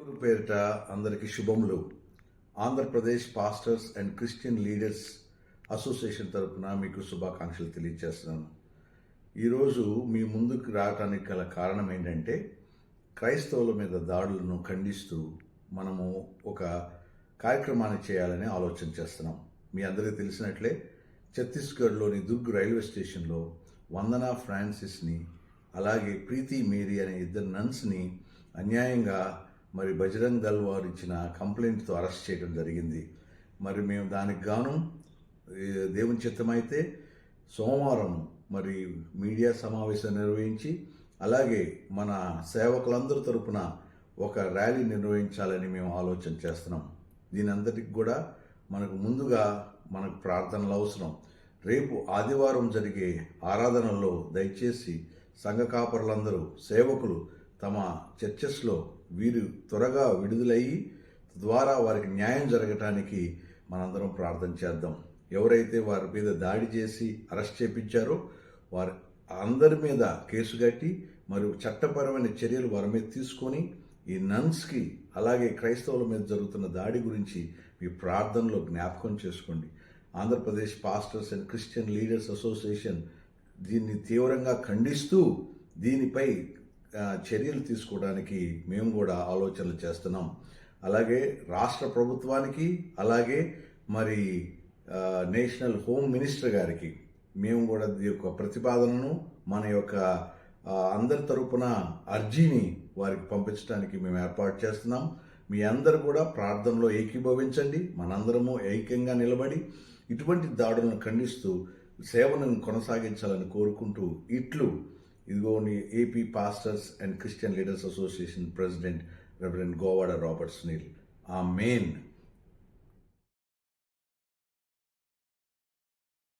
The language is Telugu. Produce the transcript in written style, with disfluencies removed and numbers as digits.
గురు పేరిట అందరికీ శుభములు. Andhra Pradesh pastors and Christian leaders association తరపున మీకు శుభాకాంక్షలు తెలియజేస్తున్నాను. ఈరోజు మీ ముందుకు రావడానికి గల కారణం ఏంటంటే, క్రైస్తవుల మీద దాడులను ఖండిస్తూ మనము ఒక కార్యక్రమాన్ని చేయాలని ఆలోచన చేస్తున్నాం. మీ అందరికీ తెలిసినట్లే ఛత్తీస్గఢ్లోని దుర్గ్ రైల్వే స్టేషన్లో వందనా ఫ్రాన్సిస్ని అలాగే ప్రీతి మేరీ అనే ఇద్దరు నన్స్ని అన్యాయంగా బజరంగ్ దళ్ వారు ఇచ్చిన కంప్లైంట్తో అరెస్ట్ చేయడం జరిగింది. మేము దానికి గాను దేవుని చిత్తమైతే సోమవారం మీడియా సమావేశం నిర్వహించి అలాగే మన సేవకులందరి తరపున ఒక ర్యాలీ నిర్వహించాలని మేము ఆలోచన చేస్తున్నాం. దీని అందరికి కూడా ముందుగా మనకు ప్రార్థనలు అవసరం. రేపు ఆదివారం జరిగే ఆరాధనల్లో దయచేసి సంఘ కాపరులందరూ సేవకులు తమ చర్చెస్లో వీరు త్వరగా విడుదలయ్యి ద్వారా వారికి న్యాయం జరగటానికి మనందరం ప్రార్థన చేద్దాం. ఎవరైతే వారి మీద దాడి చేసి అరెస్ట్ చేపించారో వారి అందరి మీద కేసు కట్టి మరియు చట్టపరమైన చర్యలు వారి మీద తీసుకొని ఈ నన్స్కి అలాగే క్రైస్తవుల మీద జరుగుతున్న దాడి గురించి మీ ప్రార్థనలో జ్ఞాపకం చేసుకోండి. Andhra Pradesh pastors and Christian leaders association దీన్ని తీవ్రంగా ఖండిస్తూ దీనిపై చర్యలు తీసుకోవడానికి మేము కూడా ఆలోచనలు చేస్తున్నాం. అలాగే రాష్ట్ర ప్రభుత్వానికి అలాగే నేషనల్ హోమ్ మినిస్టర్ గారికి మేము కూడా ఈ యొక్క ప్రతిపాదనను మన యొక్క అందరి తరపున అర్జీని వారికి పంపించడానికి మేము ఏర్పాటు చేస్తున్నాం. మీ అందరూ కూడా ప్రార్థనలో ఏకీభవించండి. మనందరము ఐక్యంగా నిలబడి ఇటువంటి దాడులను ఖండిస్తూ సేవను కొనసాగించాలని కోరుకుంటూ ఇదిగోని AP pastors and Christian leaders association president reverend Govada Robert Sunil. Amen.